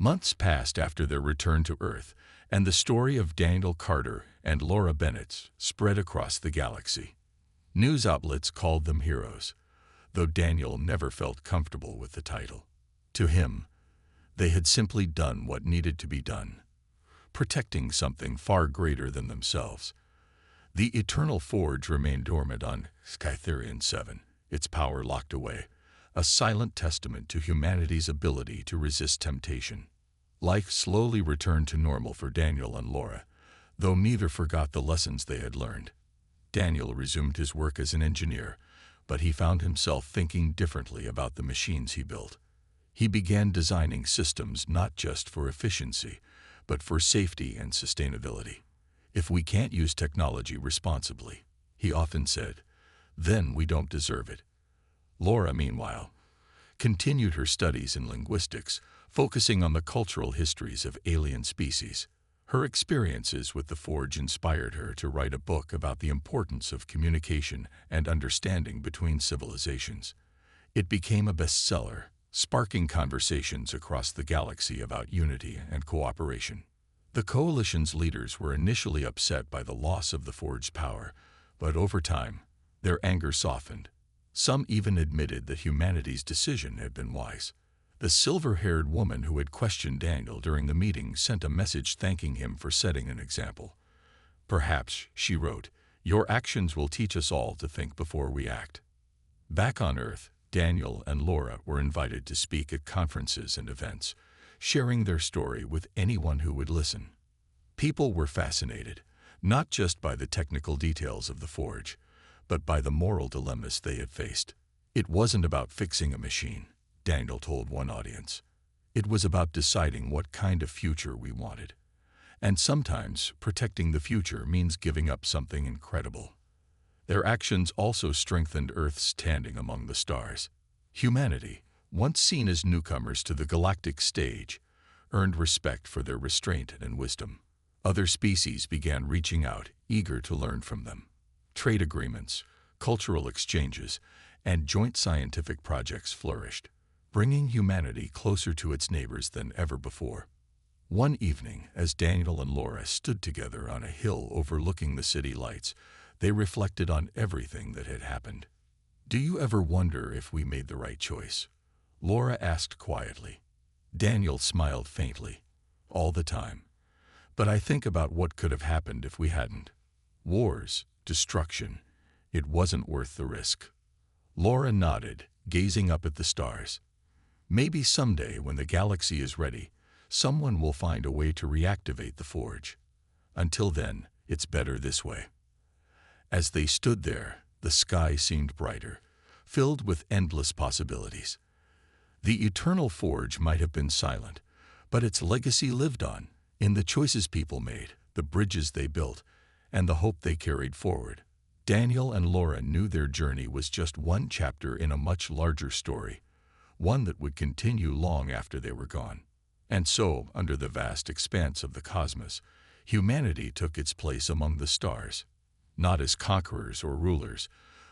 Months passed after their return to Earth, and the story of Daniel Carter and Laura Bennett spread across the galaxy. News outlets called them heroes, though Daniel never felt comfortable with the title. To him, they had simply done what needed to be done, protecting something far greater than themselves. The Eternal Forge remained dormant on Skytherian 7, its power locked away, a silent testament to humanity's ability to resist temptation. Life slowly returned to normal for Daniel and Laura, though neither forgot the lessons they had learned. Daniel resumed his work as an engineer, but he found himself thinking differently about the machines he built. He began designing systems not just for efficiency, but for safety and sustainability. If we can't use technology responsibly, he often said, then we don't deserve it. Laura, meanwhile, continued her studies in linguistics, focusing on the cultural histories of alien species. Her experiences with the Forge inspired her to write a book about the importance of communication and understanding between civilizations. It became a bestseller, sparking conversations across the galaxy about unity and cooperation. The Coalition's leaders were initially upset by the loss of the Forge's power, but over time, their anger softened. Some even admitted that humanity's decision had been wise. The silver-haired woman who had questioned Daniel during the meeting sent a message thanking him for setting an example. Perhaps, she wrote, your actions will teach us all to think before we act. Back on Earth, Daniel and Laura were invited to speak at conferences and events, sharing their story with anyone who would listen. People were fascinated, not just by the technical details of the Forge, but by the moral dilemmas they had faced. It wasn't about fixing a machine, Daniel told one audience. It was about deciding what kind of future we wanted. And sometimes protecting the future means giving up something incredible. Their actions also strengthened Earth's standing among the stars. Humanity, once seen as newcomers to the galactic stage, earned respect for their restraint and wisdom. Other species began reaching out, eager to learn from them. Trade agreements, cultural exchanges, and joint scientific projects flourished, bringing humanity closer to its neighbors than ever before. One evening, as Daniel and Laura stood together on a hill overlooking the city lights, they reflected on everything that had happened. "Do you ever wonder if we made the right choice?" Laura asked quietly. Daniel smiled faintly. "All the time. But I think about what could have happened if we hadn't. Wars, destruction. It wasn't worth the risk." Laura nodded, gazing up at the stars. "Maybe someday, when the galaxy is ready, someone will find a way to reactivate the Forge. Until then, it's better this way." As they stood there, the sky seemed brighter, filled with endless possibilities. The Eternal Forge might have been silent, but its legacy lived on, in the choices people made, the bridges they built, and the hope they carried forward. Daniel and Laura knew their journey was just one chapter in a much larger story, one that would continue long after they were gone. And so, under the vast expanse of the cosmos, humanity took its place among the stars, not as conquerors or rulers,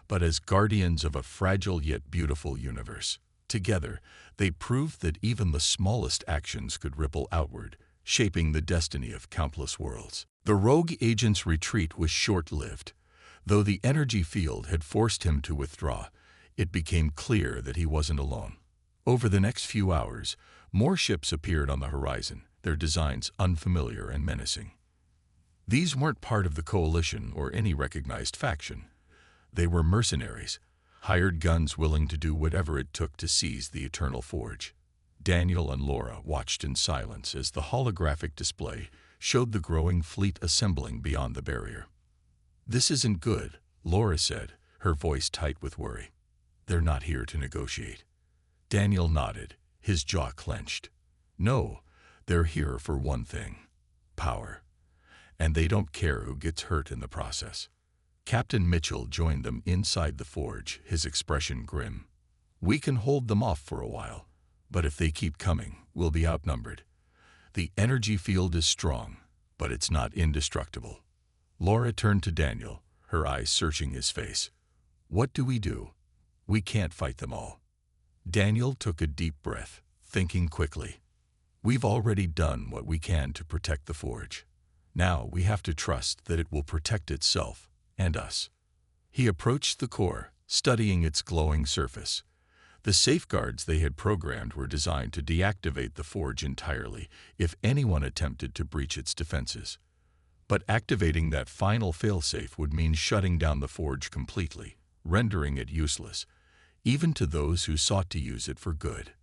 but as guardians of a fragile yet beautiful universe. Together, they proved that even the smallest actions could ripple outward, shaping the destiny of countless worlds. The rogue agent's retreat was short-lived. Though the energy field had forced him to withdraw, it became clear that he wasn't alone. Over the next few hours, more ships appeared on the horizon, their designs unfamiliar and menacing. These weren't part of the Coalition or any recognized faction. They were mercenaries, hired guns willing to do whatever it took to seize the Eternal Forge. Daniel and Laura watched in silence as the holographic display showed the growing fleet assembling beyond the barrier. "This isn't good," Laura said, her voice tight with worry. "They're not here to negotiate." Daniel nodded, his jaw clenched. "No, they're here for one thing: power. And they don't care who gets hurt in the process." Captain Mitchell joined them inside the Forge, his expression grim. "We can hold them off for a while, but if they keep coming, we'll be outnumbered. The energy field is strong, but it's not indestructible." Laura turned to Daniel, her eyes searching his face. "What do we do? We can't fight them all." Daniel took a deep breath, thinking quickly. We've already done what we can to protect the forge. Now we have to trust that it will protect itself and us." He approached the core, studying its glowing surface. The safeguards they had programmed were designed to deactivate the forge entirely if anyone attempted to breach its defenses. But activating that final failsafe would mean shutting down the forge completely, rendering it useless, even to those who sought to use it for good.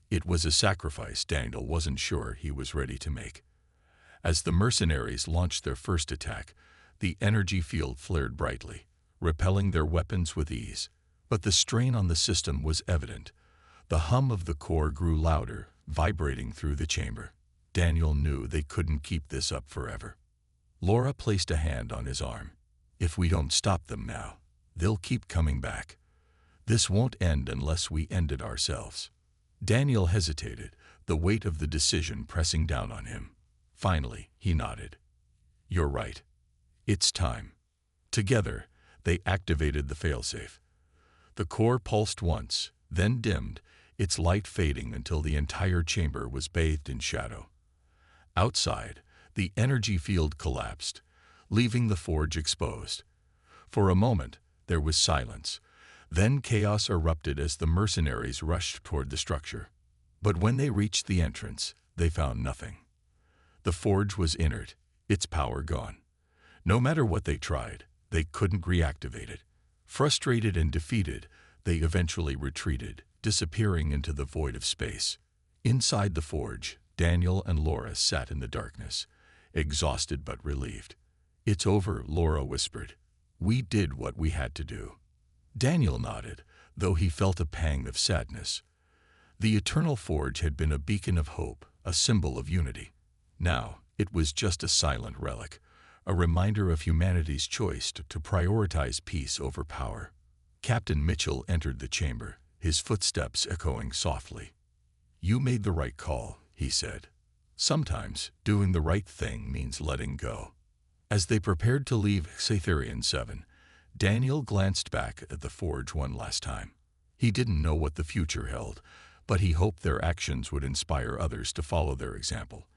It was a sacrifice Daniel wasn't sure he was ready to make. As the mercenaries launched their first attack, the energy field flared brightly, repelling their weapons with ease. But the strain on the system was evident. The hum of the core grew louder, vibrating through the chamber. Daniel knew they couldn't keep this up forever. Laura placed a hand on his arm. "If we don't stop them now, they'll keep coming back. This won't end unless we end it ourselves." Daniel hesitated, the weight of the decision pressing down on him. Finally, he nodded. "You're right. It's time." Together, they activated the failsafe. The core pulsed once, then dimmed, its light fading until the entire chamber was bathed in shadow. Outside, the energy field collapsed, leaving the forge exposed. For a moment, there was silence. Then chaos erupted as the mercenaries rushed toward the structure. But when they reached the entrance, they found nothing. The forge was inert, its power gone. No matter what they tried, they couldn't reactivate it. Frustrated and defeated, they eventually retreated, disappearing into the void of space. Inside the forge, Daniel and Laura sat in the darkness, exhausted but relieved. "It's over," Laura whispered. "We did what we had to do." Daniel nodded, though he felt a pang of sadness. The Eternal Forge had been a beacon of hope, a symbol of unity. Now, it was just a silent relic, a reminder of humanity's choice to prioritize peace over power. Captain Mitchell entered the chamber, his footsteps echoing softly. "You made the right call," he said. "Sometimes, doing the right thing means letting go." As they prepared to leave Cytherian 7, Daniel glanced back at the forge one last time. He didn't know what the future held, but he hoped their actions would inspire others to follow their example.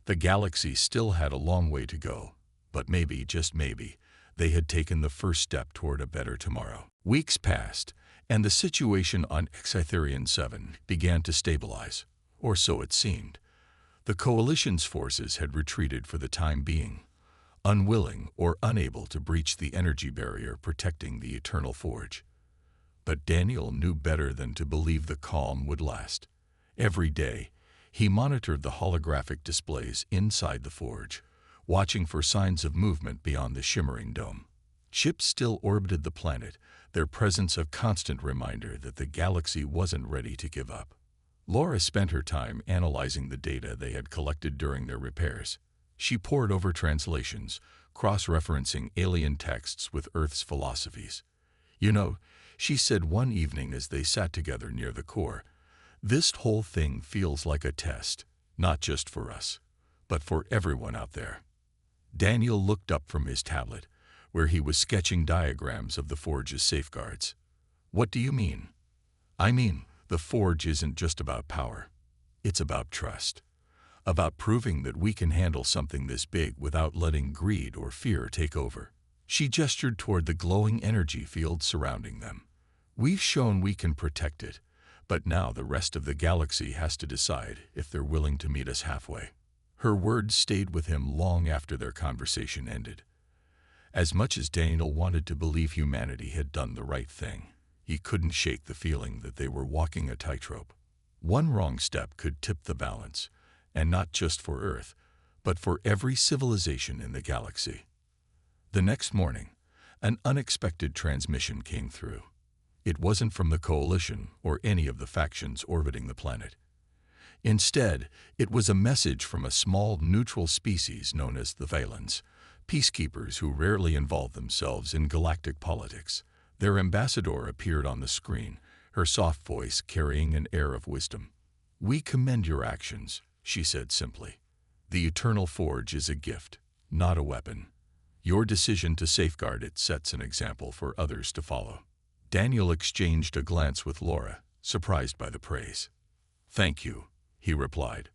The galaxy still had a long way to go, but maybe, just maybe, they had taken the first step toward a better tomorrow. Weeks passed, and the situation on Cytherian 7 began to stabilize, or so it seemed. The Coalition's forces had retreated for the time being, unwilling or unable to breach the energy barrier protecting the Eternal Forge. But Daniel knew better than to believe the calm would last. Every day, he monitored the holographic displays inside the forge, watching for signs of movement beyond the shimmering dome. Ships still orbited the planet, their presence a constant reminder that the galaxy wasn't ready to give up. Laura spent her time analyzing the data they had collected during their repairs. She pored over translations, cross-referencing alien texts with Earth's philosophies. "You know," she said one evening as they sat together near the core, "this whole thing feels like a test, not just for us, but for everyone out there." Daniel looked up from his tablet, where he was sketching diagrams of the forge's safeguards. "What do you mean?" "I mean, the forge isn't just about power. It's about trust. About proving that we can handle something this big without letting greed or fear take over." She gestured toward the glowing energy field surrounding them. "We've shown we can protect it, but now the rest of the galaxy has to decide if they're willing to meet us halfway." Her words stayed with him long after their conversation ended. As much as Daniel wanted to believe humanity had done the right thing, he couldn't shake the feeling that they were walking a tightrope. One wrong step could tip the balance, and not just for Earth, but for every civilization in the galaxy. The next morning, an unexpected transmission came through. It wasn't from the Coalition or any of the factions orbiting the planet. Instead, it was a message from a small neutral species known as the Valens, peacekeepers who rarely involve themselves in galactic politics. Their ambassador appeared on the screen, her soft voice carrying an air of wisdom. "We commend your actions," she said simply. "The Eternal Forge is a gift, not a weapon. Your decision to safeguard it sets an example for others to follow." Daniel exchanged a glance with Laura, surprised by the praise. "Thank you," he replied.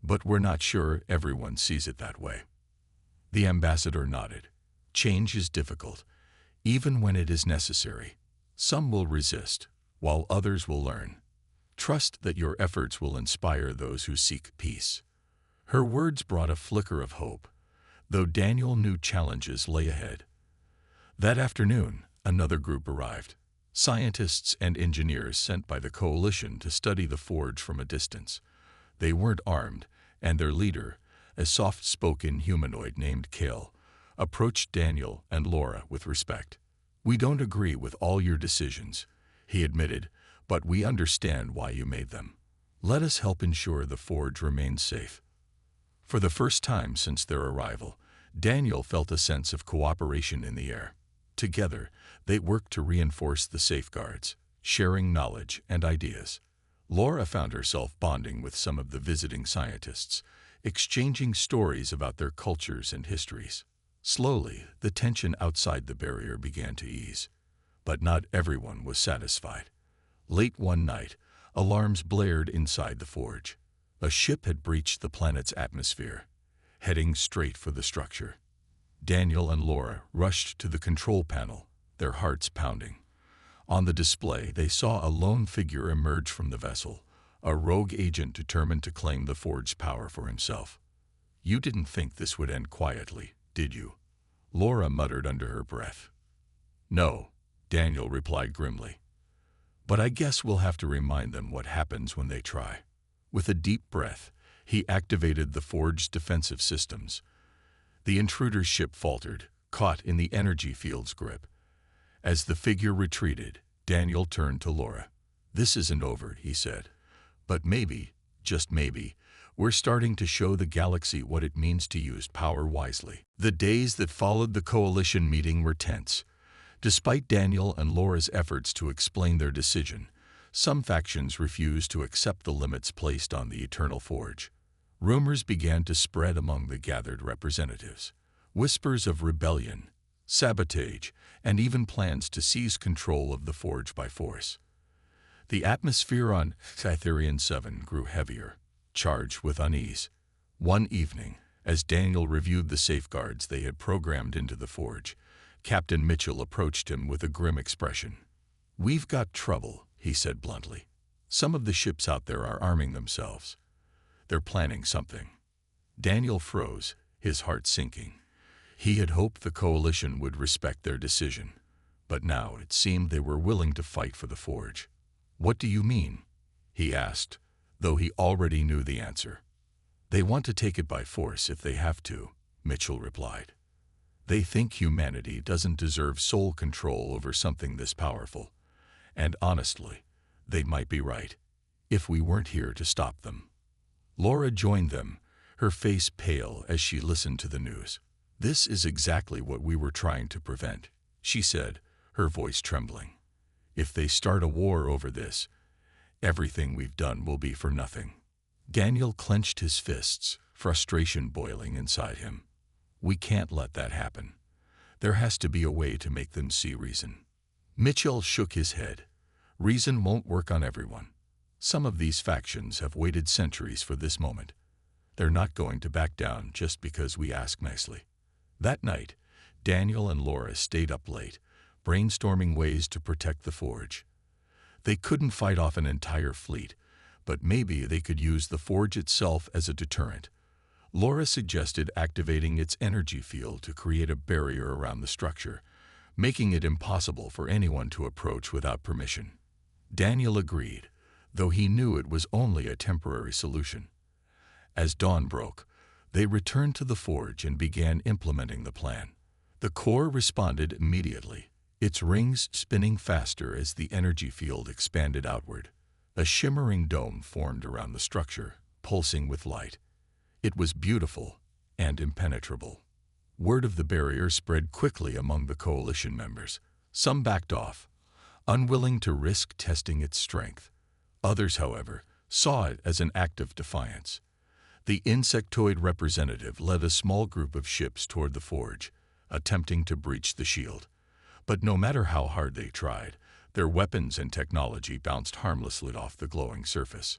But we're not sure everyone sees it that way. The ambassador nodded. Change is difficult, even when it is necessary. Some will resist, while others will learn. Trust that your efforts will inspire those who seek peace. Her words brought a flicker of hope, though Daniel knew challenges lay ahead. That afternoon, another group arrived. Scientists and engineers sent by the coalition to study the forge from a distance. They weren't armed, and their leader, a soft-spoken humanoid named Kale, approached Daniel and Laura with respect. "We don't agree with all your decisions," he admitted, "but we understand why you made them. Let us help ensure the forge remains safe." For the first time since their arrival, Daniel felt a sense of cooperation in the air. Together, they worked to reinforce the safeguards, sharing knowledge and ideas. Laura found herself bonding with some of the visiting scientists, exchanging stories about their cultures and histories. Slowly, the tension outside the barrier began to ease. But not everyone was satisfied. Late one night, alarms blared inside the forge. A ship had breached the planet's atmosphere, heading straight for the structure. Daniel and Laura rushed to the control panel, their hearts pounding. On the display, they saw a lone figure emerge from the vessel, a rogue agent determined to claim the forge's power for himself. "You didn't think this would end quietly, did you?" Laura muttered under her breath. "No," Daniel replied grimly. "But I guess we'll have to remind them what happens when they try." With a deep breath, he activated the forge's defensive systems. The intruder's ship faltered, caught in the energy field's grip. As the figure retreated, Daniel turned to Laura. "This isn't over," he said. "But maybe, just maybe, we're starting to show the galaxy what it means to use power wisely." The days that followed the coalition meeting were tense. Despite Daniel and Laura's efforts to explain their decision, some factions refused to accept the limits placed on the Eternal Forge. Rumors began to spread among the gathered representatives. Whispers of rebellion, sabotage, and even plans to seize control of the forge by force. The atmosphere on Cytherian 7 grew heavier, charged with unease. One evening, as Daniel reviewed the safeguards they had programmed into the forge, Captain Mitchell approached him with a grim expression. "We've got trouble," he said bluntly. "Some of the ships out there are arming themselves. They're planning something." Daniel froze, his heart sinking. He had hoped the coalition would respect their decision, but now it seemed they were willing to fight for the forge. "What do you mean?" he asked, though he already knew the answer. "They want to take it by force if they have to," Mitchell replied. "They think humanity doesn't deserve sole control over something this powerful. And honestly, they might be right, if we weren't here to stop them." Laura joined them, her face pale as she listened to the news. "This is exactly what we were trying to prevent," she said, her voice trembling. "If they start a war over this, everything we've done will be for nothing." Daniel clenched his fists, frustration boiling inside him. "We can't let that happen. There has to be a way to make them see reason." Mitchell shook his head. "Reason won't work on everyone. Some of these factions have waited centuries for this moment. They're not going to back down just because we ask nicely." That night, Daniel and Laura stayed up late, brainstorming ways to protect the forge. They couldn't fight off an entire fleet, but maybe they could use the forge itself as a deterrent. Laura suggested activating its energy field to create a barrier around the structure, making it impossible for anyone to approach without permission. Daniel agreed, though he knew it was only a temporary solution. As dawn broke, they returned to the forge and began implementing the plan. The core responded immediately, its rings spinning faster as the energy field expanded outward. A shimmering dome formed around the structure, pulsing with light. It was beautiful and impenetrable. Word of the barrier spread quickly among the coalition members. Some backed off, unwilling to risk testing its strength. Others, however, saw it as an act of defiance. The insectoid representative led a small group of ships toward the forge, attempting to breach the shield. But no matter how hard they tried, their weapons and technology bounced harmlessly off the glowing surface.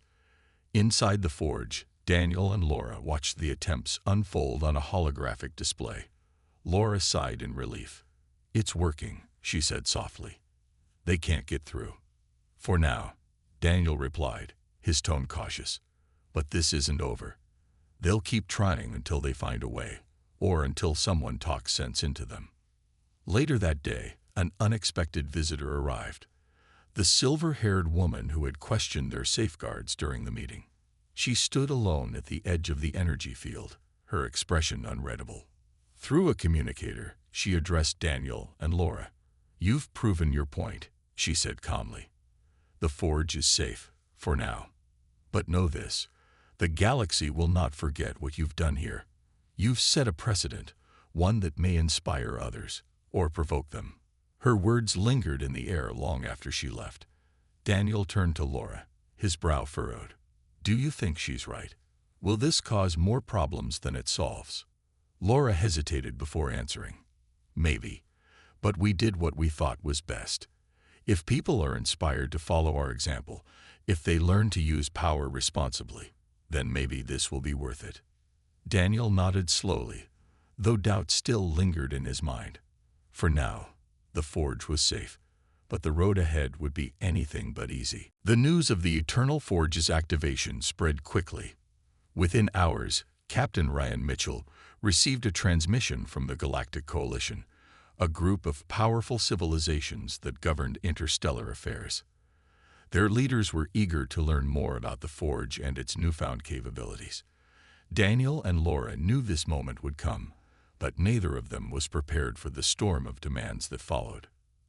Inside the forge, Daniel and Laura watched the attempts unfold on a holographic display. Laura sighed in relief. "It's working," she said softly. "They can't get through." "For now," Daniel replied, his tone cautious. "But this isn't over. They'll keep trying until they find a way, or until someone talks sense into them." Later that day, an unexpected visitor arrived. The silver-haired woman who had questioned their safeguards during the meeting. She stood alone at the edge of the energy field, her expression unreadable. Through a communicator, she addressed Daniel and Laura. "You've proven your point," she said calmly. "The forge is safe, for now. But know this, the galaxy will not forget what you've done here. You've set a precedent, one that may inspire others, or provoke them." Her words lingered in the air long after she left. Daniel turned to Laura, his brow furrowed. "Do you think she's right? Will this cause more problems than it solves?" Laura hesitated before answering. "Maybe, but we did what we thought was best. If people are inspired to follow our example, if they learn to use power responsibly, then maybe this will be worth it." Daniel nodded slowly, though doubt still lingered in his mind. For now, the forge was safe, but the road ahead would be anything but easy. The news of the Eternal Forge's activation spread quickly. Within hours, Captain Ryan Mitchell received a transmission from the Galactic Coalition, a group of powerful civilizations that governed interstellar affairs. Their leaders were eager to learn more about the forge and its newfound capabilities. Daniel and Laura knew this moment would come, but neither of them was prepared for the storm of demands that followed.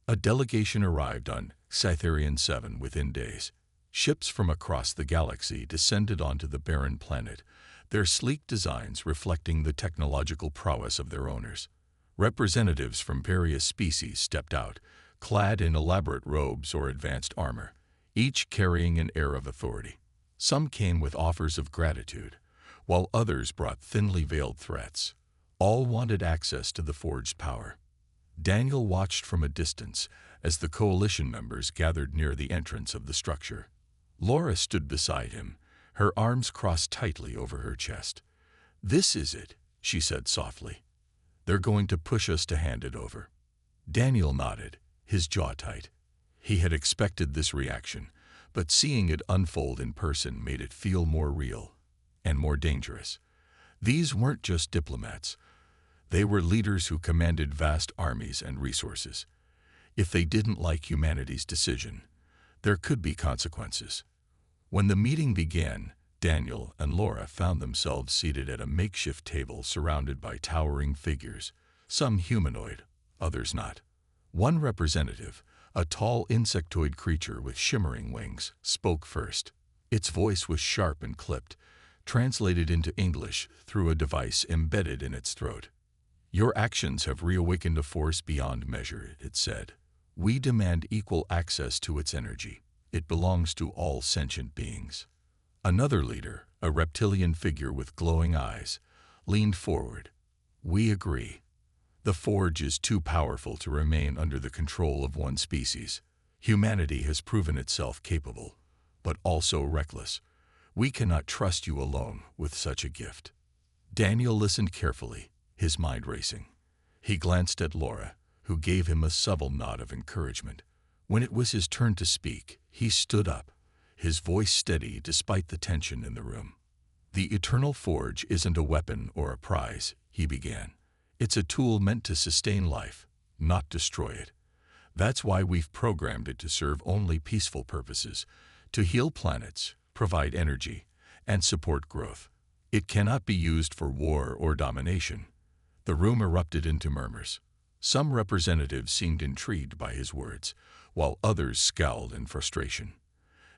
A delegation arrived on Cytherian 7 within days. Ships from across the galaxy descended onto the barren planet, their sleek designs reflecting the technological prowess of their owners. Representatives from various species stepped out, clad in elaborate robes or advanced armor, each carrying an air of authority. Some came with offers of gratitude, while others brought thinly veiled threats. All wanted access to the forged power. Daniel watched from a distance as the coalition members gathered near the entrance of the structure. Laura stood beside him, her arms crossed tightly over her chest. "This is it," she said softly. "They're going to push us to hand it over." Daniel nodded, his jaw tight. He had expected this reaction, but seeing it unfold in person made it feel more real and more dangerous. These weren't just diplomats. They were leaders who commanded vast armies and resources. If they didn't like humanity's decision, there could be consequences. When the meeting began, Daniel and Laura found themselves seated at a makeshift table surrounded by towering figures, some humanoid, others not. One representative, a tall insectoid creature with shimmering wings, spoke first. Its voice was sharp and clipped, translated into English through a device embedded in its throat. "Your actions have reawakened a force beyond measure," it said. "We demand equal access to its energy. It belongs to all sentient beings." Another leader, a reptilian figure with glowing eyes, leaned forward. "We agree. The forge is too powerful to remain under the control of one species. Humanity has proven itself capable, but also reckless. We cannot trust you alone with such a gift." Daniel listened carefully, his mind racing. He glanced at Laura, who gave him a subtle nod of encouragement. When it was his turn to speak, he stood up, his voice steady despite the tension in the room. "The Eternal Forge isn't a weapon or a prize," he began. "It's a tool meant to sustain life, not destroy it. That's why we've programmed it to serve only peaceful purposes, to heal planets, provide energy, and support growth. It cannot be used for war or domination." The room erupted into murmurs. Some representatives seemed intrigued by his words, while others scowled in frustration.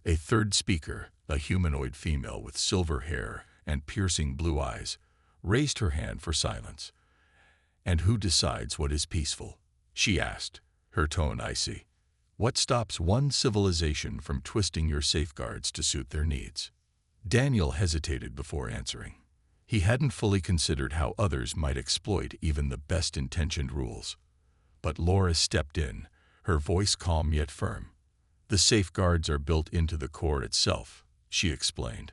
A third speaker, a humanoid female with silver hair and piercing blue eyes, raised her hand for silence. "And who decides what is peaceful?" she asked, her tone icy. "What stops one civilization from twisting your safeguards to suit their needs?" Daniel hesitated before answering. He hadn't fully considered how others might exploit even the best-intentioned rules. But Laura stepped in, her voice calm yet firm. "The safeguards are built into the core itself," she explained.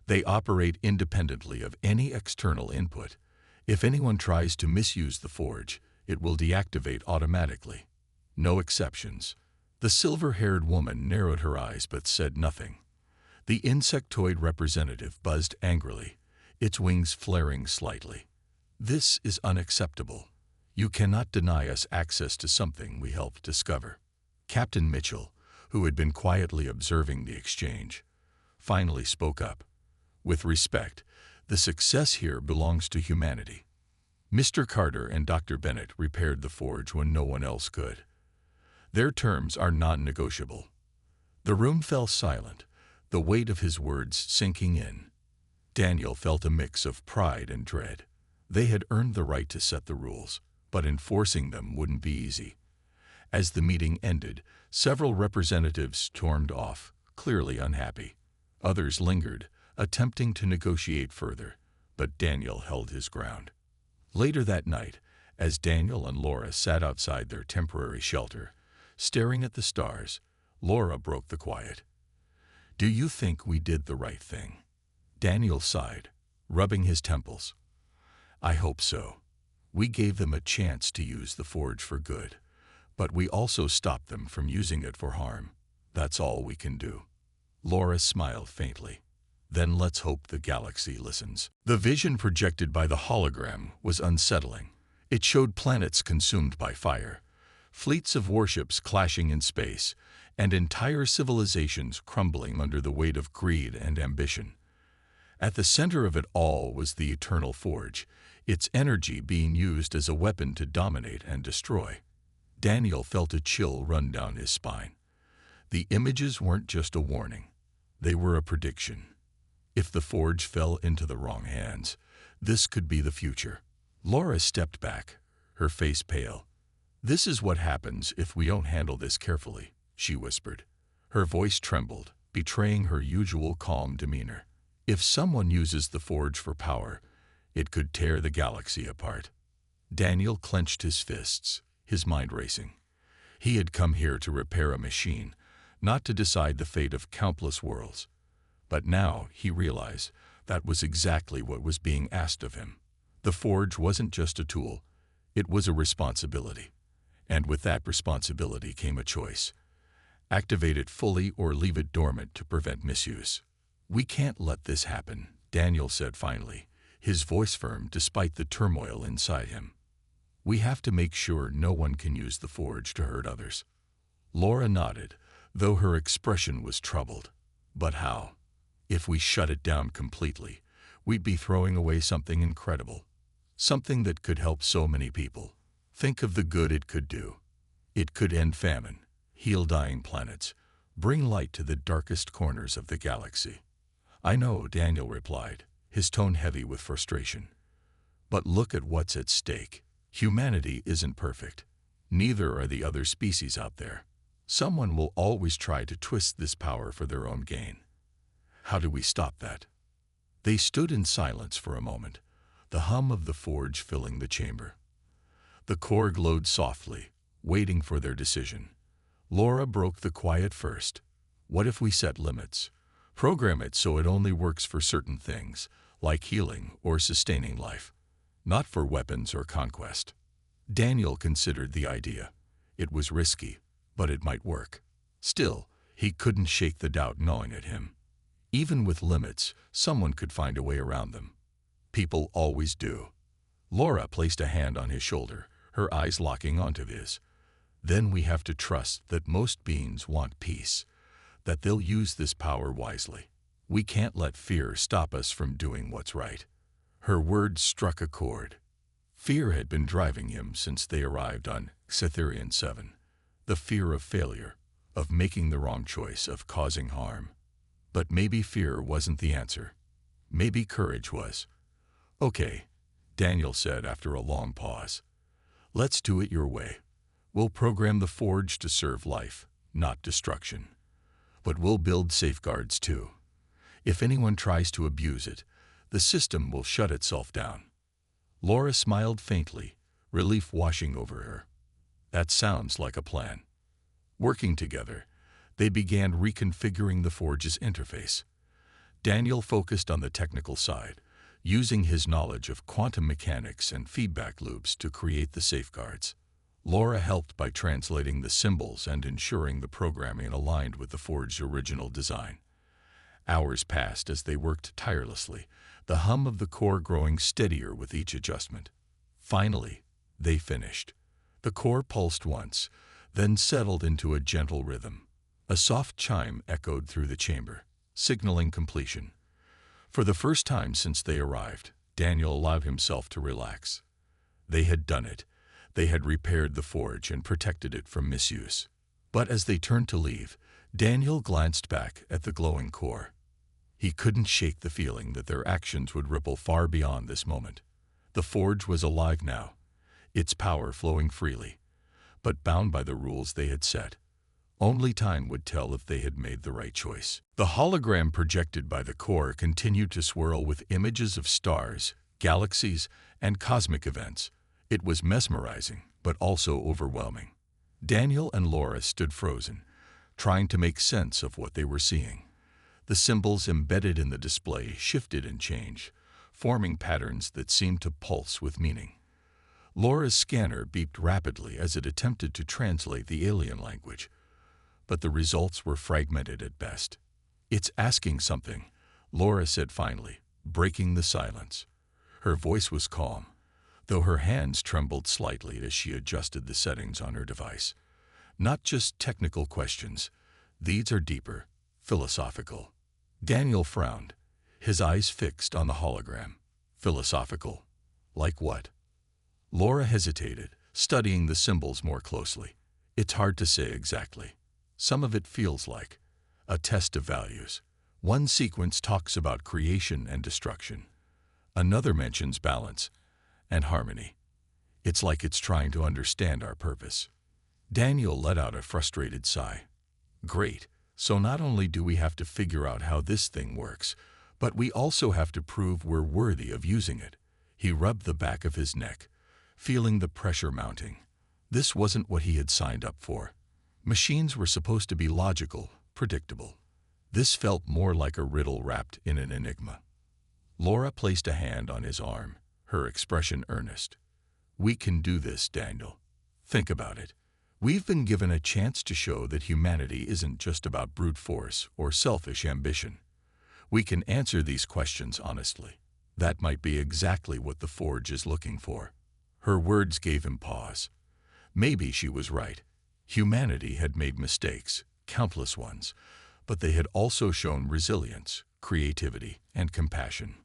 They operate independently of any external input. If anyone tries to misuse the forge, it will deactivate automatically. No exceptions. The silver-haired woman narrowed her eyes but said nothing. The insectoid representative buzzed angrily, its wings flaring slightly. This is unacceptable. You cannot deny us access to something we helped discover. Captain Mitchell, who had been quietly observing the exchange, finally spoke up. With respect, the success here belongs to humanity. Mr. Carter and Dr. Bennett repaired the forge when no one else could. Their terms are non-negotiable. The room fell silent, the weight of his words sinking in. Daniel felt a mix of pride and dread. They had earned the right to set the rules, but enforcing them wouldn't be easy. As the meeting ended, several representatives stormed off, clearly unhappy. Others lingered, attempting to negotiate further, but Daniel held his ground. Later that night, as Daniel and Laura sat outside their temporary shelter, staring at the stars, Laura broke the quiet. "Do you think we did the right thing?" Daniel sighed, rubbing his temples. "I hope so. We gave them a chance to use the forge for good, but we also stopped them from using it for harm. That's all we can do." Laura smiled faintly. "Then let's hope the galaxy listens." The vision projected by the hologram was unsettling. It showed planets consumed by fire, fleets of warships clashing in space, and entire civilizations crumbling under the weight of greed and ambition. At the center of it all was the eternal forge, its energy being used as a weapon to dominate and destroy. Daniel felt a chill run down his spine. The images weren't just a warning. They were a prediction. If the forge fell into the wrong hands, this could be the future. Laura stepped back, her face pale. "This is what happens if we don't handle this carefully," she whispered. Her voice trembled, betraying her usual calm demeanor. "If someone uses the forge for power, it could tear the galaxy apart." Daniel clenched his fists, his mind racing. He had come here to repair a machine, not to decide the fate of countless worlds. But now he realized that was exactly what was being asked of him. The forge wasn't just a tool, it was a responsibility. And with that responsibility came a choice. Activate it fully or leave it dormant to prevent misuse. "We can't let this happen," Daniel said finally, his voice firm despite the turmoil inside him. "We have to make sure no one can use the forge to hurt others." Laura nodded, though her expression was troubled. "But how? If we shut it down completely, we'd be throwing away something incredible. Something that could help so many people. Think of the good it could do. It could end famine, heal dying planets, bring light to the darkest corners of the galaxy." "I know," Daniel replied, his tone heavy with frustration. "But look at what's at stake. Humanity isn't perfect. Neither are the other species out there. Someone will always try to twist this power for their own gain. How do we stop that?" They stood in silence for a moment, the hum of the forge filling the chamber. The core glowed softly, waiting for their decision. Laura broke the quiet first. "What if we set limits? Program it so it only works for certain things, like healing or sustaining life, not for weapons or conquest." Daniel considered the idea. It was risky, but it might work. Still, he couldn't shake the doubt gnawing at him. Even with limits, someone could find a way around them. People always do. Laura placed a hand on his shoulder, her eyes locking onto his. "Then we have to trust that most beings want peace, that they'll use this power wisely. We can't let fear stop us from doing what's right." Her words struck a chord. Fear had been driving him since they arrived on Cytherian 7. The fear of failure, of making the wrong choice, of causing harm. But maybe fear wasn't the answer. Maybe courage was. "Okay," Daniel said after a long pause. "Let's do it your way. We'll program the forge to serve life, not destruction. But we'll build safeguards too. If anyone tries to abuse it, the system will shut itself down." Laura smiled faintly, relief washing over her. "That sounds like a plan." Working together, they began reconfiguring the forge's interface. Daniel focused on the technical side, using his knowledge of quantum mechanics and feedback loops to create the safeguards. Laura helped by translating the symbols and ensuring the programming aligned with the forge's original design. Hours passed as they worked tirelessly, the hum of the core growing steadier with each adjustment. Finally, they finished. The core pulsed once, then settled into a gentle rhythm. A soft chime echoed through the chamber, signaling completion. For the first time since they arrived, Daniel allowed himself to relax. They had done it. They had repaired the forge and protected it from misuse. But as they turned to leave, Daniel glanced back at the glowing core. He couldn't shake the feeling that their actions would ripple far beyond this moment. The forge was alive now, its power flowing freely, but bound by the rules they had set. Only time would tell if they had made the right choice. The hologram projected by the core continued to swirl with images of stars, galaxies, and cosmic events. It was mesmerizing, but also overwhelming. Daniel and Laura stood frozen, trying to make sense of what they were seeing. The symbols embedded in the display shifted and changed, forming patterns that seemed to pulse with meaning. Laura's scanner beeped rapidly as it attempted to translate the alien language, but the results were fragmented at best. "It's asking something," Laura said finally, breaking the silence. Her voice was calm, though her hands trembled slightly as she adjusted the settings on her device. "Not just technical questions. These are deeper, philosophical." Daniel frowned, his eyes fixed on the hologram. "Philosophical? Like what?" Laura hesitated, studying the symbols more closely. "It's hard to say exactly. Some of it feels like a test of values. One sequence talks about creation and destruction. Another mentions balance and harmony. It's like it's trying to understand our purpose." Daniel let out a frustrated sigh. "Great. So not only do we have to figure out how this thing works, but we also have to prove we're worthy of using it." He rubbed the back of his neck, feeling the pressure mounting. This wasn't what he had signed up for. Machines were supposed to be logical, predictable. This felt more like a riddle wrapped in an enigma. Laura placed a hand on his arm, her expression earnest. "We can do this, Daniel. Think about it. We've been given a chance to show that humanity isn't just about brute force or selfish ambition. We can answer these questions honestly. That might be exactly what the Forge is looking for." Her words gave him pause. Maybe she was right. Humanity had made mistakes, countless ones, but they had also shown resilience, creativity, and compassion.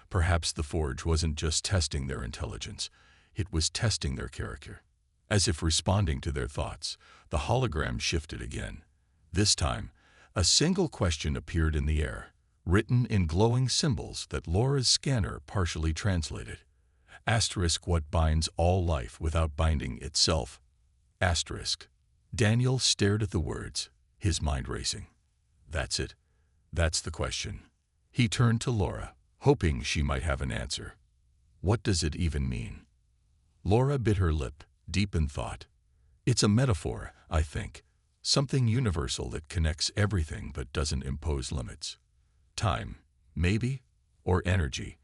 Perhaps the Forge wasn't just testing their intelligence, it was testing their character. As if responding to their thoughts, the hologram shifted again. This time, a single question appeared in the air, written in glowing symbols that Laura's scanner partially translated. Asterisk, what binds all life without binding itself? Asterisk. Daniel stared at the words, his mind racing. That's it. That's the question. He turned to Laura, hoping she might have an answer. What does it even mean? Laura bit her lip, deep in thought. It's a metaphor, I think. Something universal that connects everything but doesn't impose limits. Time, maybe, or energy.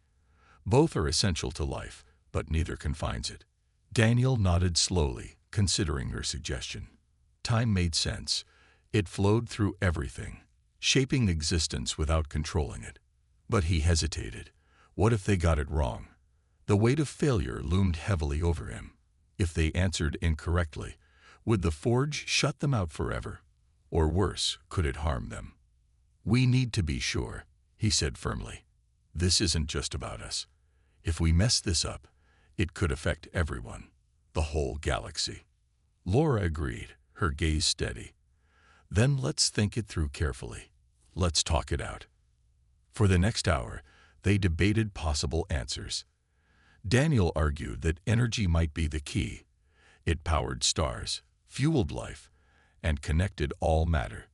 Both are essential to life, but neither confines it. Daniel nodded slowly, considering her suggestion. Time made sense. It flowed through everything, shaping existence without controlling it. But he hesitated. What if they got it wrong? The weight of failure loomed heavily over him. If they answered incorrectly, would the Forge shut them out forever? Or worse, could it harm them? We need to be sure, he said firmly. This isn't just about us. If we mess this up, it could affect everyone, the whole galaxy. Laura agreed, her gaze steady. Then let's think it through carefully. Let's talk it out. For the next hour, they debated possible answers. Daniel argued that energy might be the key. It powered stars, fueled life, and connected all matter.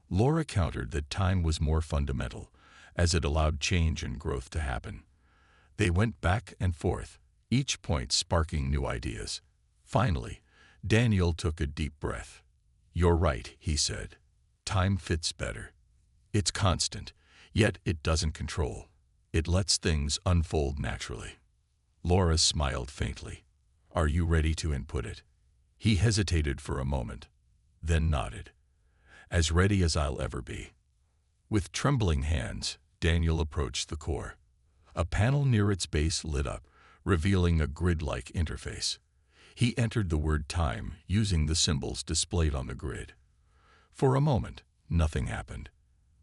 Laura countered that time was more fundamental, as it allowed change and growth to happen. They went back and forth, each point sparking new ideas. Finally, Daniel took a deep breath. You're right, he said. Time fits better. It's constant, Yet it doesn't control. It lets things unfold naturally. Laura smiled faintly. Are you ready to input it? He hesitated for a moment, then nodded. As ready as I'll ever be. With trembling hands, Daniel approached the core. A panel near its base lit up, revealing a grid-like interface. He entered the word time using the symbols displayed on the grid. For a moment, nothing happened.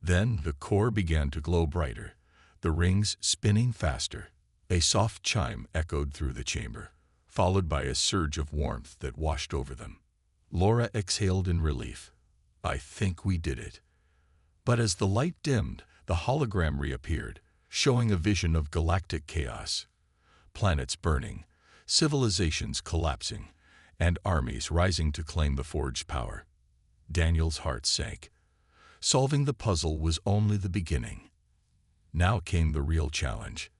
Then the core began to glow brighter, the rings spinning faster. A soft chime echoed through the chamber, followed by a surge of warmth that washed over them. Laura exhaled in relief. I think we did it. But as the light dimmed, the hologram reappeared, showing a vision of galactic chaos. Planets burning, civilizations collapsing, and armies rising to claim the forged power. Daniel's heart sank. Solving the puzzle was only the beginning. Now came the real challenge,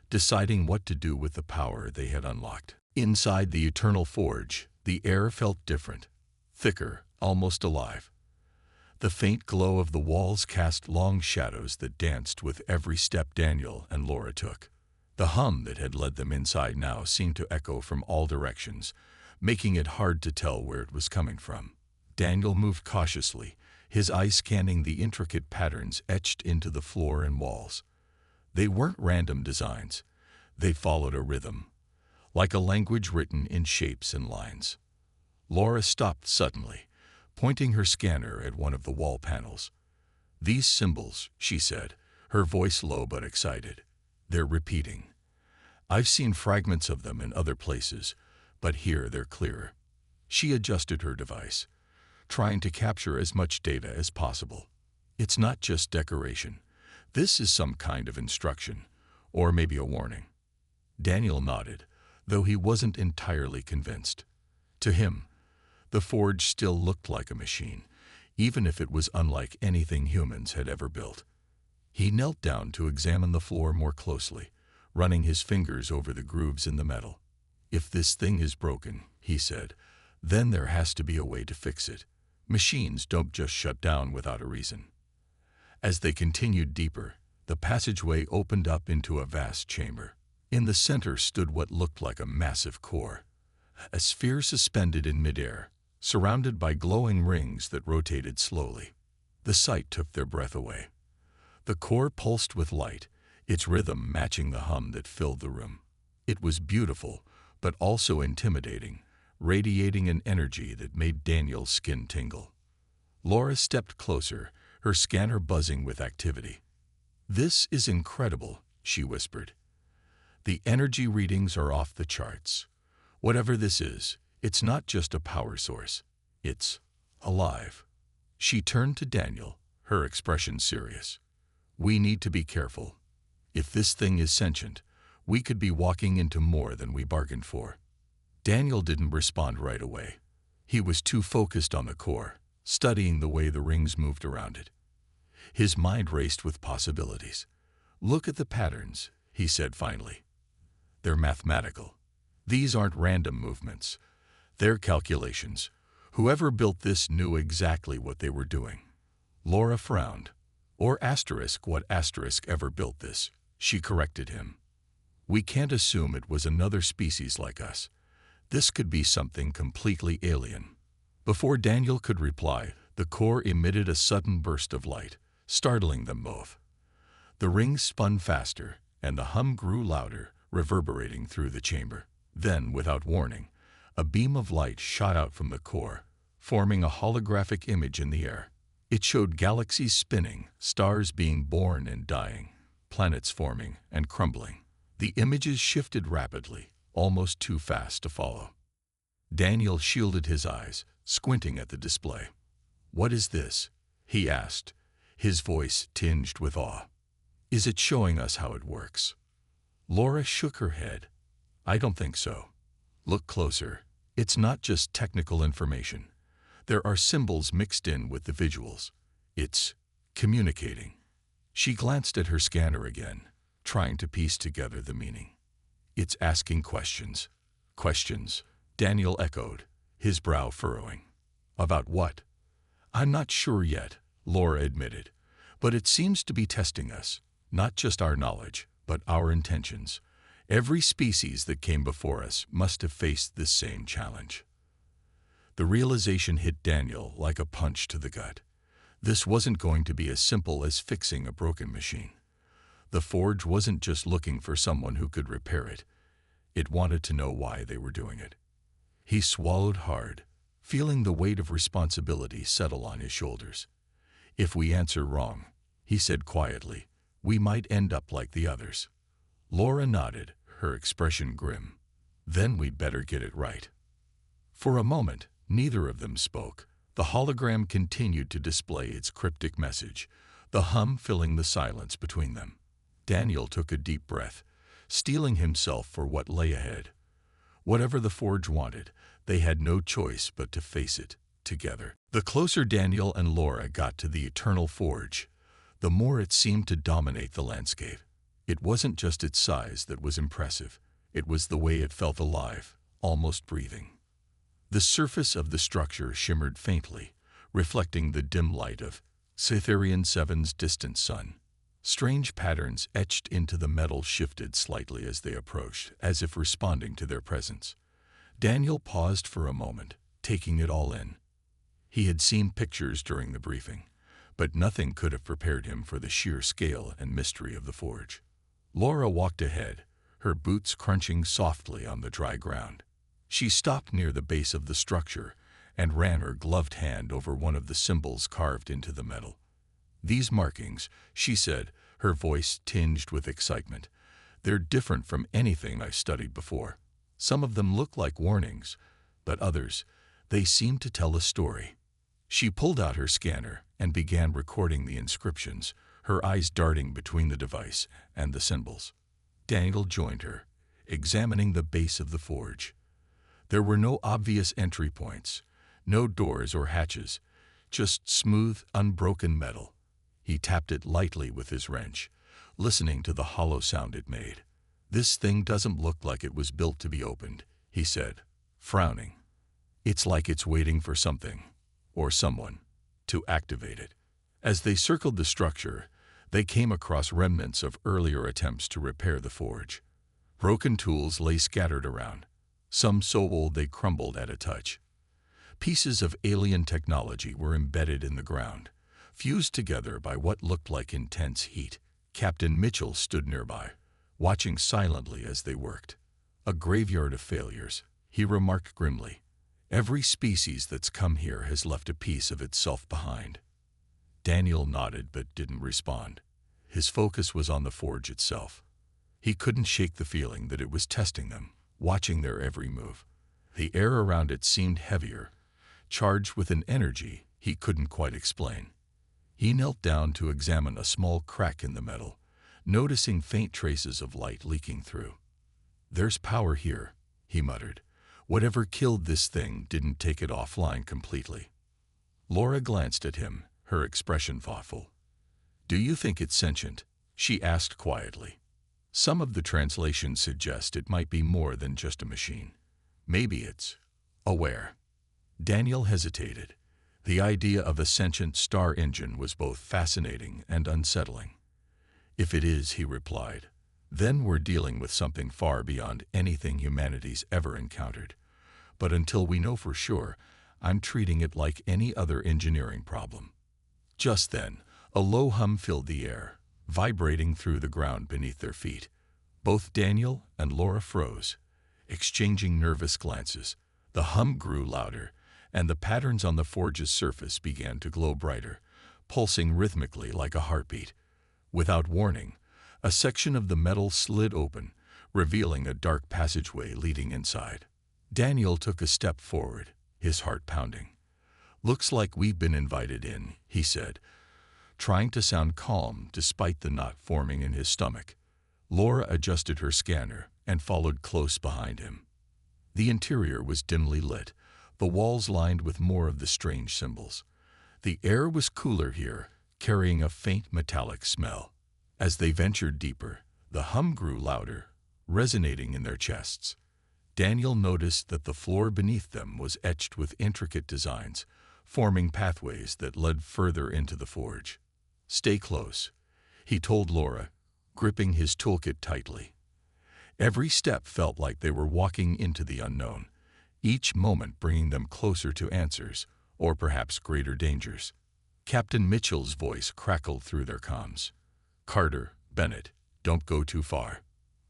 deciding what to do with the power they had unlocked. Inside the Eternal Forge, the air felt different, thicker, almost alive. The faint glow of the walls cast long shadows that danced with every step Daniel and Laura took. The hum that had led them inside now seemed to echo from all directions, making it hard to tell where it was coming from. Daniel moved cautiously, his eyes scanning the intricate patterns etched into the floor and walls. They weren't random designs. They followed a rhythm, like a language written in shapes and lines. Laura stopped suddenly, pointing her scanner at one of the wall panels. These symbols, she said, her voice low but excited. They're repeating. I've seen fragments of them in other places, but here they're clearer. She adjusted her device, trying to capture as much data as possible. It's not just decoration. This is some kind of instruction, or maybe a warning. Daniel nodded, though he wasn't entirely convinced. To him, the forge still looked like a machine, even if it was unlike anything humans had ever built. He knelt down to examine the floor more closely, running his fingers over the grooves in the metal. If this thing is broken, he said, then there has to be a way to fix it. Machines don't just shut down without a reason. As they continued deeper, the passageway opened up into a vast chamber. In the center stood what looked like a massive core, a sphere suspended in midair, surrounded by glowing rings that rotated slowly. The sight took their breath away. The core pulsed with light, its rhythm matching the hum that filled the room. It was beautiful, but also intimidating, radiating an energy that made Daniel's skin tingle. Laura stepped closer, her scanner buzzing with activity. This is incredible, she whispered. The energy readings are off the charts. Whatever this is, it's not just a power source. It's alive. She turned to Daniel, her expression serious. We need to be careful. If this thing is sentient, we could be walking into more than we bargained for. Daniel didn't respond right away. He was too focused on the core, studying the way the rings moved around it. His mind raced with possibilities. Look at the patterns, he said finally. They're mathematical. These aren't random movements. They're calculations. Whoever built this knew exactly what they were doing. Laura frowned. Or asterisk what asterisk ever built this, she corrected him. We can't assume it was another species like us. This could be something completely alien. Before Daniel could reply, the core emitted a sudden burst of light, startling them both. The rings spun faster, and the hum grew louder, reverberating through the chamber. Then, without warning, a beam of light shot out from the core, forming a holographic image in the air. It showed galaxies spinning, stars being born and dying, planets forming and crumbling. The images shifted rapidly, almost too fast to follow. Daniel shielded his eyes, squinting at the display. What is this? He asked, his voice tinged with awe. Is it showing us how it works? Laura shook her head. I don't think so. Look closer. It's not just technical information. There are symbols mixed in with the visuals. It's communicating. She glanced at her scanner again, trying to piece together the meaning. It's asking questions. Questions, Daniel echoed, his brow furrowing. About what? I'm not sure yet, Laura admitted, But it seems to be testing us, not just our knowledge, but our intentions. Every species that came before us must have faced this same challenge. The realization hit Daniel like a punch to the gut. This wasn't going to be as simple as fixing a broken machine. The forge wasn't just looking for someone who could repair it. It wanted to know why they were doing it. He swallowed hard, feeling the weight of responsibility settle on his shoulders. If we answer wrong, he said quietly, we might end up like the others. Laura nodded, her expression grim. Then we'd better get it right. For a moment, neither of them spoke. The hologram continued to display its cryptic message, the hum filling the silence between them. Daniel took a deep breath, steeling himself for what lay ahead. Whatever the forge wanted, they had no choice but to face it together. The closer Daniel and Laura got to the eternal forge, the more it seemed to dominate the landscape. It wasn't just its size that was impressive. It was the way it felt alive, almost breathing. The surface of the structure shimmered faintly, reflecting the dim light of Cytherian 7's distant sun. Strange patterns etched into the metal shifted slightly as they approached, as if responding to their presence. Daniel paused for a moment, taking it all in. He had seen pictures during the briefing, but nothing could have prepared him for the sheer scale and mystery of the forge. Laura walked ahead, her boots crunching softly on the dry ground. She stopped near the base of the structure and ran her gloved hand over one of the symbols carved into the metal. These markings, she said, her voice tinged with excitement, they're different from anything I've studied before. Some of them look like warnings, but others, they seem to tell a story. She pulled out her scanner and began recording the inscriptions, her eyes darting between the device and the symbols. Daniel joined her, examining the base of the forge. There were no obvious entry points, no doors or hatches, just smooth, unbroken metal. He tapped it lightly with his wrench, listening to the hollow sound it made. This thing doesn't look like it was built to be opened, he said, frowning. It's like it's waiting for something, or someone, to activate it. As they circled the structure, they came across remnants of earlier attempts to repair the forge. Broken tools lay scattered around, some so old they crumbled at a touch. Pieces of alien technology were embedded in the ground, fused together by what looked like intense heat. Captain Mitchell stood nearby, watching silently as they worked. A graveyard of failures, he remarked grimly. Every species that's come here has left a piece of itself behind. Daniel nodded but didn't respond. His focus was on the forge itself. He couldn't shake the feeling that it was testing them, watching their every move. The air around it seemed heavier, charged with an energy he couldn't quite explain. He knelt down to examine a small crack in the metal, noticing faint traces of light leaking through. There's power here, he muttered. Whatever killed this thing didn't take it offline completely. Laura glanced at him, her expression thoughtful. Do you think it's sentient? She asked quietly. Some of the translations suggest it might be more than just a machine. Maybe it's aware. Daniel hesitated. The idea of a sentient star engine was both fascinating and unsettling. If it is, he replied, then we're dealing with something far beyond anything humanity's ever encountered. But until we know for sure, I'm treating it like any other engineering problem. Just then, a low hum filled the air, vibrating through the ground beneath their feet. Both Daniel and Laura froze, exchanging nervous glances. The hum grew louder, and the patterns on the forge's surface began to glow brighter, pulsing rhythmically like a heartbeat. Without warning, a section of the metal slid open, revealing a dark passageway leading inside. Daniel took a step forward, his heart pounding. Looks like we've been invited in, he said, trying to sound calm despite the knot forming in his stomach. Laura adjusted her scanner and followed close behind him. The interior was dimly lit, the walls lined with more of the strange symbols. The air was cooler here, carrying a faint metallic smell. As they ventured deeper, the hum grew louder, resonating in their chests. Daniel noticed that the floor beneath them was etched with intricate designs, forming pathways that led further into the forge. Stay close, he told Laura, gripping his toolkit tightly. Every step felt like they were walking into the unknown, each moment bringing them closer to answers, or perhaps greater dangers. Captain Mitchell's voice crackled through their comms. "Carter, Bennett, don't go too far.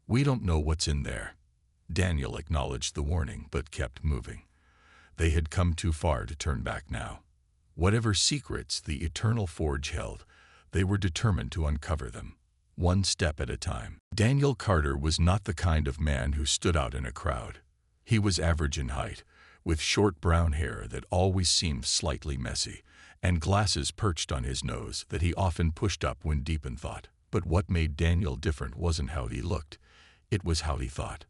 We don't know what's in there." Daniel acknowledged the warning but kept moving. They had come too far to turn back now. Whatever secrets the Eternal Forge held, they were determined to uncover them, one step at a time. Daniel Carter was not the kind of man who stood out in a crowd. He was average in height, with short brown hair that always seemed slightly messy, and glasses perched on his nose that he often pushed up when deep in thought. But what made Daniel different wasn't how he looked, it was how he thought.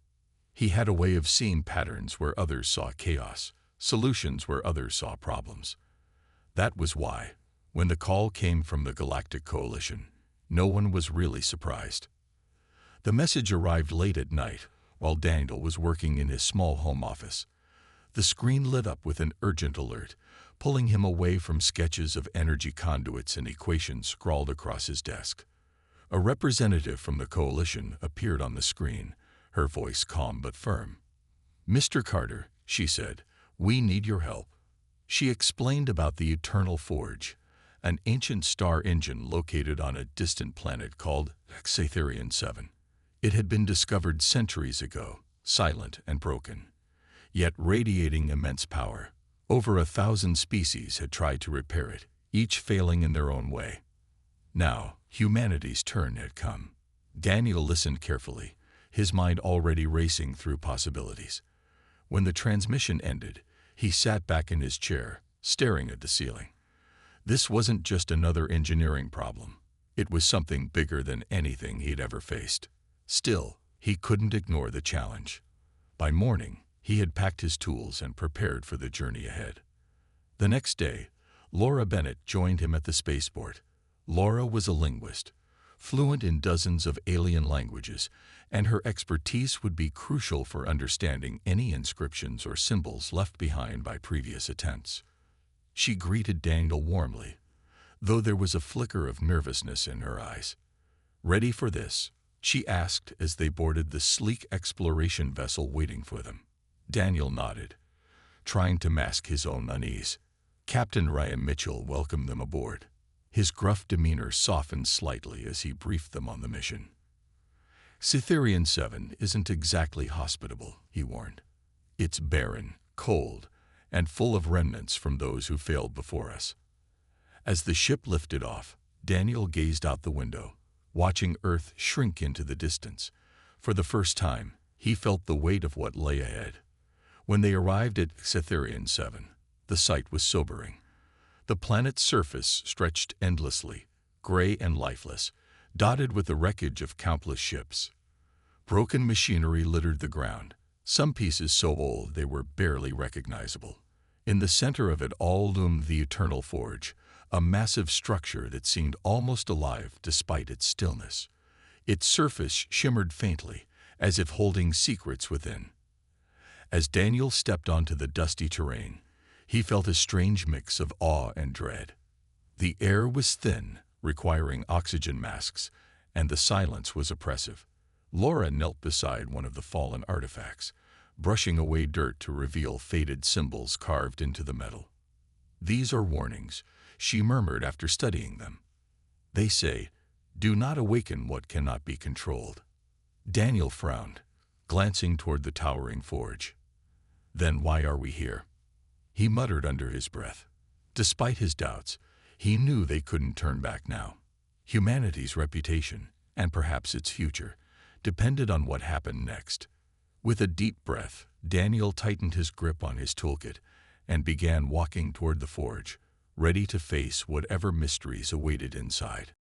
He had a way of seeing patterns where others saw chaos, solutions where others saw problems. That was why, when the call came from the Galactic Coalition, no one was really surprised. The message arrived late at night, while Daniel was working in his small home office. The screen lit up with an urgent alert, pulling him away from sketches of energy conduits and equations scrawled across his desk. A representative from the Coalition appeared on the screen, her voice calm but firm. "Mr. Carter," she said, "we need your help." She explained about the Eternal Forge, an ancient star engine located on a distant planet called Cytherian 7. It had been discovered centuries ago, silent and broken, yet radiating immense power. Over 1,000 species had tried to repair it, each failing in their own way. Now, humanity's turn had come. Daniel listened carefully, his mind already racing through possibilities. When the transmission ended, he sat back in his chair, staring at the ceiling. This wasn't just another engineering problem. It was something bigger than anything he'd ever faced. Still, he couldn't ignore the challenge. By morning, he had packed his tools and prepared for the journey ahead. The next day, Laura Bennett joined him at the spaceport. Laura was a linguist, fluent in dozens of alien languages, and her expertise would be crucial for understanding any inscriptions or symbols left behind by previous attempts. She greeted Daniel warmly, though there was a flicker of nervousness in her eyes. "Ready for this?" she asked as they boarded the sleek exploration vessel waiting for them. Daniel nodded, trying to mask his own unease. Captain Ryan Mitchell welcomed them aboard. His gruff demeanor softened slightly as he briefed them on the mission. "Cytherian 7 isn't exactly hospitable," he warned. "It's barren, cold, and full of remnants from those who failed before us." As the ship lifted off, Daniel gazed out the window, watching Earth shrink into the distance. For the first time, he felt the weight of what lay ahead. When they arrived at Cytherian 7, the sight was sobering. The planet's surface stretched endlessly, gray and lifeless, dotted with the wreckage of countless ships. Broken machinery littered the ground, some pieces so old they were barely recognizable. In the center of it all loomed the Eternal Forge, a massive structure that seemed almost alive despite its stillness. Its surface shimmered faintly, as if holding secrets within. As Daniel stepped onto the dusty terrain, he felt a strange mix of awe and dread. The air was thin, requiring oxygen masks, and the silence was oppressive. Laura knelt beside one of the fallen artifacts, brushing away dirt to reveal faded symbols carved into the metal. "These are warnings," she murmured after studying them. "They say, 'Do not awaken what cannot be controlled.'" Daniel frowned, glancing toward the towering forge. "Then why are we here?" he muttered under his breath. Despite his doubts, he knew they couldn't turn back now. Humanity's reputation, and perhaps its future, depended on what happened next. With a deep breath, Daniel tightened his grip on his toolkit and began walking toward the forge, ready to face whatever mysteries awaited inside.